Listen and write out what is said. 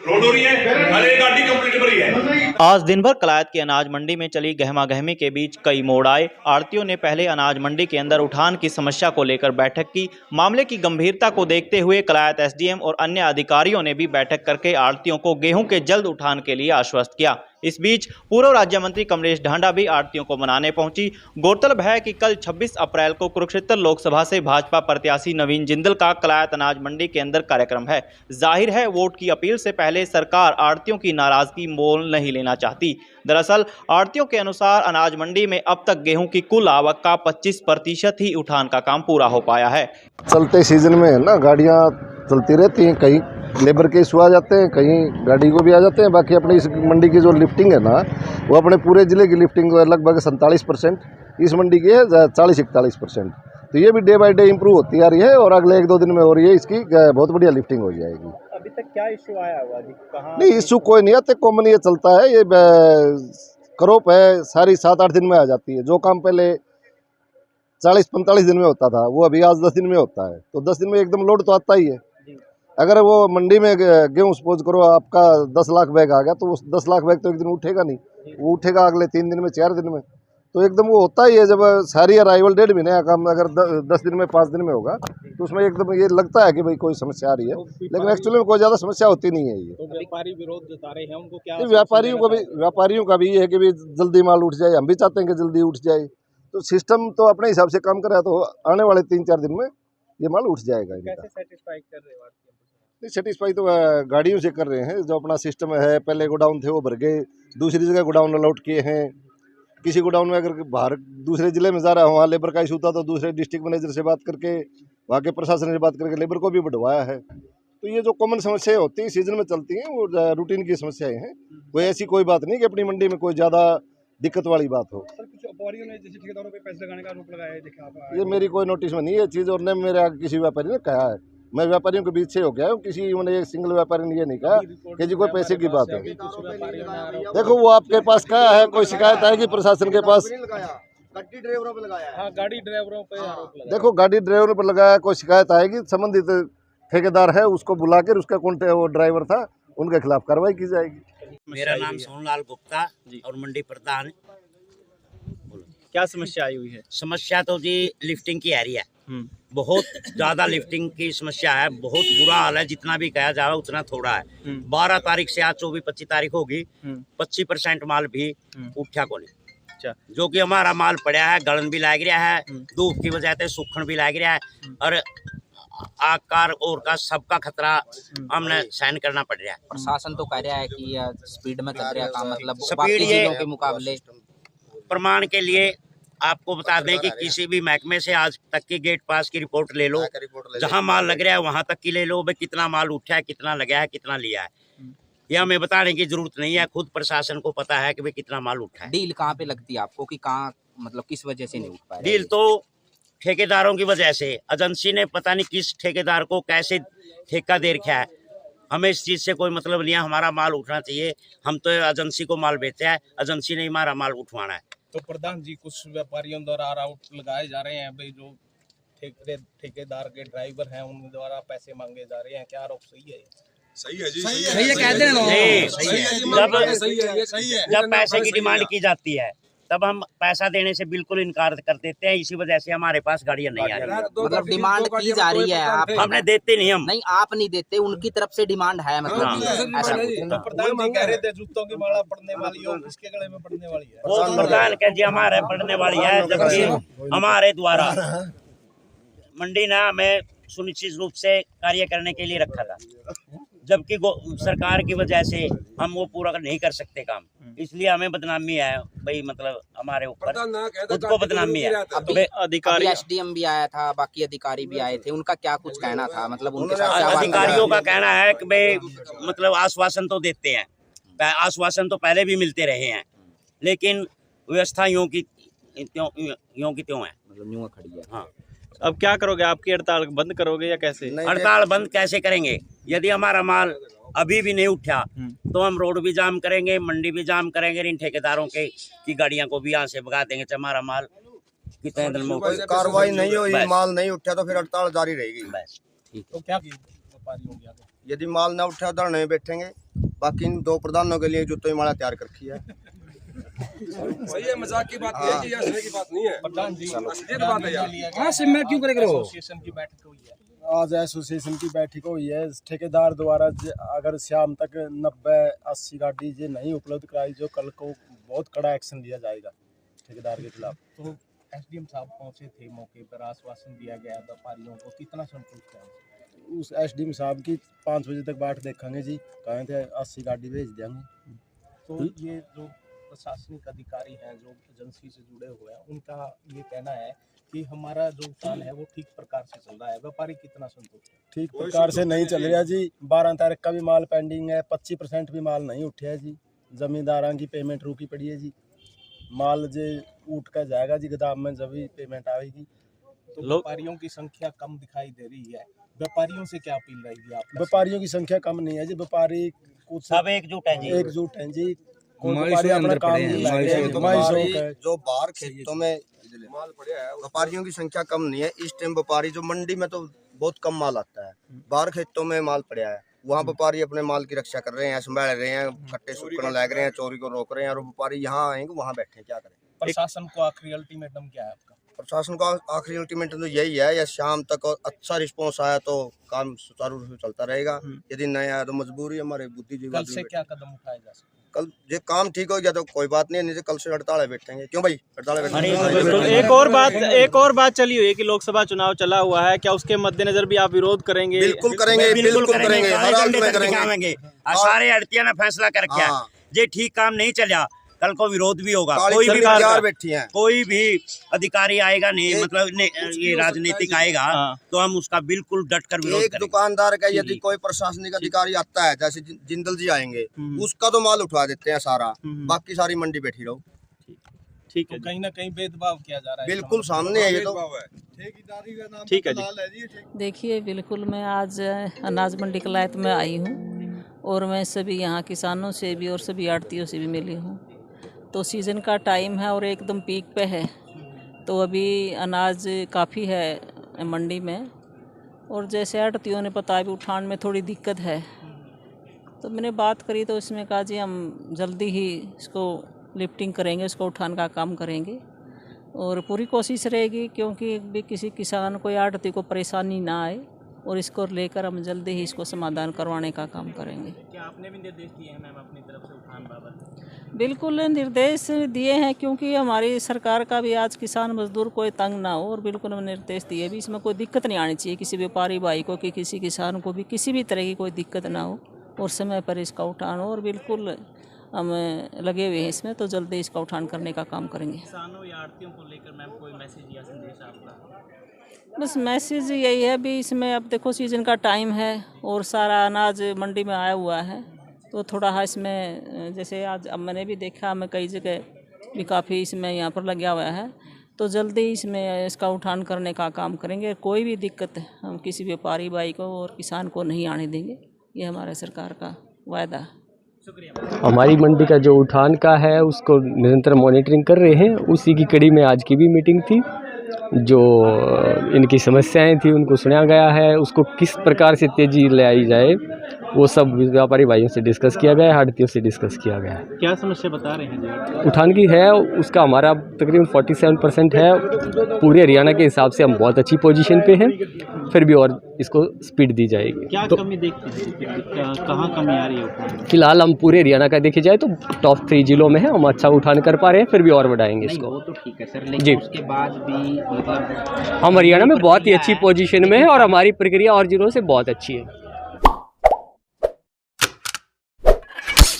Load हो रही है, हर एक गाड़ी कंप्लीट भरी है। आज दिन भर कलायत की अनाज मंडी में चली गहमा गहमी के बीच कई मोड़ आए। आड़तियों ने पहले अनाज मंडी के अंदर उठान की समस्या को लेकर बैठक की। मामले की गंभीरता को देखते हुए कलायत एसडीएम और अन्य अधिकारियों ने भी बैठक करके आड़तियों को गेहूं के जल्द उठान के लिए आश्वस्त किया। इस बीच पूर्व राज्य मंत्री कमलेश ढांडा भी आड़तियों को मनाने पहुंची। गौरतलब है कि कल 26 अप्रैल को कुरुक्षेत्र लोकसभा से भाजपा प्रत्याशी नवीन जिंदल का कलायत अनाज मंडी के अंदर कार्यक्रम है। जाहिर है वोट की अपील से पहले सरकार आड़तियों की नाराजगी मोल नहीं लेना चाहती। दरअसल आड़तियों के अनुसार अनाज मंडी में अब तक गेहूं की कुल आवक का 25% ही उठान का काम पूरा हो पाया है। चलते सीजन में है ना, गाड़ियां चलती रहती हैं, कहीं लेबर के इशू आ जाते हैं, कहीं गाड़ी को भी आ जाते हैं। बाकी अपनी इस मंडी की जो लिफ्टिंग है ना, वो अपने पूरे ज़िले की लिफ्टिंग लगभग 47%, इस मंडी की है 40-41%। तो ये भी डे बाय डे इम्प्रूव होती आ रही है और अगले 1-2 दिन में हो रही है, इसकी बहुत बढ़िया लिफ्टिंग हो जाएगी। अभी तक क्या इशू आया हुआ जी? कहाँ नहीं, इशू कोई नहीं आते, कॉमन ये चलता है। ये क्रॉप है सारी 7-8 दिन में आ जाती है। जो काम पहले 40-45 दिन में होता था, वो अभी आज 10 दिन में होता है। तो 10 दिन में एकदम लोड तो आता ही है। अगर वो मंडी में गेहूँ सपोज करो आपका 10 लाख बैग आ गया, तो उस 10 लाख बैग तो एक दिन उठेगा नहीं, वो उठेगा अगले 3 दिन में, 4 दिन में। तो एकदम वो होता ही है। जब सारी अराइवल 1.5 महीने का काम अगर 10 दिन में 5 दिन में होगा, तो उसमें एकदम ये लगता है कि भाई कोई समस्या आ रही है, लेकिन एक्चुअली में कोई ज़्यादा समस्या होती नहीं है। ये तो व्यापारी विरोध जता रहे हैं, उनको क्या? व्यापारियों का भी ये है कि भाई जल्दी माल उठ जाए। हम भी चाहते हैं कि जल्दी उठ जाए। तो सिस्टम तो अपने हिसाब से काम कर रहा है, तो आने वाले 3-4 दिन में ये माल उठ जाएगा। कैसे सेटिस्फाई कर रहे हो? सेटिस्फाई तो गाड़ियों से कर रहे हैं। जो अपना सिस्टम है, पहले गोडाउन थे वो भर गए, दूसरी जगह गोडाउन अलॉट किए हैं। किसी गोडाउन में अगर बाहर दूसरे जिले में जा रहा है, वहाँ लेबर का इशू था, तो दूसरे डिस्ट्रिक्ट मैनेजर से बात करके, वहाँ के प्रशासन से बात करके लेबर को भी बढ़वाया है। तो ये जो कॉमन समस्याएं होती हैं, सीजन में चलती हैं, वो रूटीन की समस्याएं हैं। कोई ऐसी कोई बात नहीं कि अपनी मंडी में कोई ज़्यादा दिक्कत वाली बात हो। सर, कुछ व्यापारियों ने जैसे ठेकेदारों पे पैसे लगाने का आरोप लगाया है, देखा आप? ये मेरी कोई नोटिस में नहीं है चीज़, और न मेरे आगे किसी व्यापारी ने कहा है। मैं व्यापारियों के बीच से हो गया हूँ, किसी मैंने एक सिंगल व्यापारी ने ये नहीं कहा कि जी कोई पैसे की बात है। देखो वो आपके पास क्या है, कोई शिकायत आएगी प्रशासन के पास। गाड़ी ड्राइवरों पे लगाया। हाँ, गाड़ी ड्राइवरों पे आरोप लगाया। देखो गाड़ी ड्राइवरों पर लगाया, कोई शिकायत आएगी, संबंधित ठेकेदार है उसको बुला कर, उसका कौन वो ड्राइवर था, उनके खिलाफ कार्रवाई की जाएगी। मेरा नाम सोनलाल गुप्ता और मंडी प्रधान। क्या समस्या आई हुई है? समस्या तो जी लिफ्टिंग की आ रही है। बहुत ज्यादा लिफ्टिंग की समस्या है, बहुत बुरा हाल है। जितना भी कहा जाए उतना थोड़ा है। 12 तारीख से आज 24-25 तारीख होगी, 25% माल भी उठा को नहीं। जो कि हमारा माल पड़ा है, गलन भी लग रहा है, धूप की वजह से सूखन भी लग रहा है, और आकार और का सबका खतरा हमने सहन करना पड़ रहा है। प्रशासन तो कह रहा है कि स्पीड में चल रहा काम, मतलब स्पीड बाकी ये जिलों के मुकाबले। प्रमाण के लिए आपको बता दें कि किसी भी महकमे से आज तक की गेट पास की रिपोर्ट ले लो, जहां माल लग रहा है वहां तक की ले लो, भाई कितना माल उठा है, कितना लगा है, कितना लिया है। ये हमें बताने की जरूरत नहीं है, खुद प्रशासन को पता है कि भाई कितना माल उठा है। डील कहाँ पे लगती है आपको, कि कहाँ, मतलब किस वजह से नहीं उठ पा रहा? डील तो ठेकेदारों की वजह से, एजेंसी ने पता नहीं किस ठेकेदार को कैसे ठेका दे रखा है। हमें इस चीज से कोई मतलब नहीं है, हमारा माल उठना चाहिए। हम तो एजेंसी को माल बेचते हैं, एजेंसी ने हमारा माल उठवाना है। तो प्रधान जी, कुछ व्यापारियों द्वारा आरोप लगाए जा रहे हैं भाई, जो ठेकेदार के ड्राइवर हैं उन द्वारा पैसे मांगे जा रहे हैं, क्या आरोप सही है? सही है जी, सही है, कहते हैं। जब पैसे की डिमांड की जाती है तब हम पैसा देने से बिल्कुल इनकार कर देते हैं। इसी वजह से हमारे पास गाड़ियां नहीं आ रही। मतलब डिमांड की जा रही है, आप हमने देते नहीं, हम नहीं, आप नहीं देते, उनकी तरफ से डिमांड है, मतलब ऐसा कुछ। तो प्रधान जी कह रहे थे जूतों की माला पड़ने वाली हो, किसके गले में पड़ने वाली है? वो प्रधान कह जी हमारे पड़ने वाली है, जबकि हमारे द्वारा मंडी ने हमें सुनिश्चित रूप से कार्य करने के लिए रखा था, जबकि सरकार की वजह से हम वो पूरा नहीं कर सकते काम। इसलिए हमें बदनामी है भाई, मतलब हमारे ऊपर खुद को बदनामी है। अभी एसडीएम भी आया था, बाकी अधिकारी भी आए थे, उनका क्या कुछ कहना था? मतलब उनके साथ अधिकारियों का कहना है कि भाई मतलब आश्वासन तो देते हैं, आश्वासन तो पहले भी मिलते रहे हैं, लेकिन व्यवस्था यूं की त्यों है, मतलब यूं खड़ी है। हाँ, अब क्या करोगे? आपकी हड़ताल बंद करोगे या कैसे? हड़ताल बंद कैसे करेंगे? यदि हमारा माल अभी भी नहीं उठा तो हम रोड भी जाम करेंगे, मंडी भी जाम करेंगे, इन ठेकेदारों के की गाड़ियां को भी यहाँ से भगा देंगे। हमारा माल कितने दिन में कार्रवाई नहीं हुई, माल नहीं उठा तो फिर हड़ताल जारी रहेगी। बस तो क्या व्यापारियों की? यदि माल ना उठा धरने में बैठेंगे। बाकी इन 2 प्रधानों के लिए जूतों की माला तैयार कर रखी है। सही है, मजाक की बात है कि हंसने की बात नहीं है। प्रधान जी असलियत बात है यार। एसोसिएशन की बैठक हुई है। आज एसोसिएशन की बैठक हुई है। ठेकेदार द्वारा अगर शाम तक 90-80 गाड़ी ये नहीं उपलब्ध कराई, जो कल को बहुत कड़ा एक्शन लिया जाएगा ठेकेदार के खिलाफ। तो एसडीएम साहब पहुंचे थे मौके पर, आश्वासन दिया गया व्यापारियों को, कितना संतुष्ट है? उस एसडीएम साहब की 5 बजे तक बाट देखेंगे जी, कहे थे 80 गाड़ी भेज देंगे। तो ये जो प्रशासनिक अधिकारी हैं जो एजेंसी से जुड़े हुए हैं, उनका ये कहना है कि हमारा जो उठान है वो ठीक प्रकार से चल रहा है। व्यापारी कितना संतुष्ट है? ठीक प्रकार से नहीं चल रहा जी। 12 तारीख का भी माल पेंडिंग है, 25% भी माल नहीं उठा है जी। जमींदारां की पेमेंट रुकी पड़ी है जी। माल जे उठ कर जाएगा जी गोदाम में, जब भी पेमेंट आएगी। तो व्यापारियों की संख्या कम दिखाई दे रही है, व्यापारियों से क्या अपील रहेगी आप? व्यापारियों की संख्या कम नहीं है जी, व्यापारी कुछ सब एकजुट है जी, एकजुट हैं जी। कोई व्यापारी अपना काम नहीं लाए। जो बाहर खेतों में माल पड़ा है, व्यापारियों की संख्या कम नहीं है इस टाइम। व्यापारी जो मंडी में तो बहुत कम माल आता है, बाहर खेतों में माल पड़ा है, वहाँ व्यापारी अपने माल की रक्षा कर रहे हैं, संभाल रहे हैं, कट्टे सूखना लग रहे हैं, चोरी को रोक रहे हैं, और व्यापारी यहाँ आएंगे वहाँ बैठे हैं, क्या करें? प्रशासन को आखिरी अल्टीमेटम क्या है आपका? प्रशासन का आखिरी अल्टीमेटम तो यही है, या शाम तक अच्छा रिस्पॉन्स आया तो काम सुचारू रूप से चलता रहेगा, यदि नहीं आया तो मजबूरी हमारे बुद्धिजीवी। कल से क्या कदम उठाए जा सकते? कल ये काम ठीक हो गया तो कोई बात नहीं तो कल से हड़ताल बैठेंगे। क्यों भाई हड़ताल बैठेंगे? बिल्कुल। एक और बात चली हुई है कि लोकसभा चुनाव चला हुआ है, क्या उसके मद्देनजर भी आप विरोध करेंगे? बिल्कुल करेंगे, बिल्कुल करेंगे, हर हाल में दिखावेंगे। सारे अड़तियां ने फैसला कर रखा है, जे ठीक काम नहीं चला कल को विरोध भी होगा। कोई भी अधिकारी आएगा नहीं, मतलब ये राजनीतिक आएगा तो हम उसका बिल्कुल डट कर विरोध करेंगे। एक दुकानदार का यदि कोई प्रशासनिक अधिकारी आता है, जैसे जिंदल जी आएंगे, उसका तो माल उठवा देते हैं सारा, बाकी सारी मंडी बैठी रहो। ठीक है, तो कहीं ना कहीं भेदभाव किया जा रहा है। बिल्कुल सामने है ये तो। ठीक है जी। देखिए, बिल्कुल मैं आज अनाज मंडी कलायत में आई हूँ और मैं सभी यहाँ किसानों से भी और सभी आड़तियों से भी मिली हूँ। तो सीज़न का टाइम है और एकदम पीक पे है, तो अभी अनाज काफ़ी है मंडी में, और जैसे आड़तियों ने बताया भी उठान में थोड़ी दिक्कत है। तो मैंने बात करी तो इसमें कहा जी हम जल्दी ही इसको लिफ्टिंग करेंगे, इसको उठान का काम करेंगे, और पूरी कोशिश रहेगी क्योंकि भी किसी किसान को या आड़ती को परेशानी ना आए, और इसको लेकर हम जल्दी ही इसको समाधान करवाने का काम करेंगे। क्या आपने भी निर्देश दिए हैं मैम अपनी तरफ से उठान बाबत? बिल्कुल निर्देश दिए हैं, क्योंकि हमारी सरकार का भी आज किसान मजदूर कोई तंग ना हो, और बिल्कुल हम निर्देश दिए भी इसमें कोई दिक्कत नहीं आनी चाहिए किसी व्यापारी भाई को, कि किसी किसान को भी किसी भी तरह की कोई दिक्कत ना हो, और समय पर इसका उठान हो। और बिल्कुल हम लगे हुए हैं इसमें, तो जल्दी इसका उठान करने का काम करेंगे। किसानों या आड़तियों को लेकर मैम कोई मैसेज या संदेश आपका? बस मैसेज यही है भी, इसमें अब देखो सीज़न का टाइम है और सारा अनाज मंडी में आया हुआ है, तो थोड़ा हाँ इसमें जैसे आज अब मैंने भी देखा, मैं कई जगह भी काफ़ी इसमें यहाँ पर लगा हुआ है, तो जल्दी इसमें इसका उठान करने का काम करेंगे। कोई भी दिक्कत हम किसी व्यापारी भाई को और किसान को नहीं आने देंगे, ये हमारे सरकार का वायदा है। हमारी मंडी का जो उठान का है उसको निरंतर मॉनिटरिंग कर रहे हैं। उसी की कड़ी में आज की भी मीटिंग थी। जो इनकी समस्याएं थी उनको सुना गया है, उसको किस प्रकार से तेजी ले आई जाए वो सब व्यापारी भाइयों से डिस्कस किया गया है, आड़तियों से डिस्कस किया गया है। क्या समस्या बता रहे हैं जी? उठान की है, उसका हमारा तकरीबन 47% है। पूरे हरियाणा के हिसाब से हम बहुत अच्छी पोजीशन पे हैं, फिर भी और इसको स्पीड दी जाएगी। क्या कमी देखते हैं, कहाँ कमी आ रही है? फिलहाल हम पूरे हरियाणा का देखे जाए तो टॉप 3 जिलों में है, हम अच्छा उठान कर पा रहे हैं, फिर भी और बढ़ाएंगे इसको। वो तो ठीक है सर, लेकिन जी उसके बाद भी हम हरियाणा में बहुत ही अच्छी पोजीशन में है और हमारी प्रक्रिया और जिलों से बहुत अच्छी है।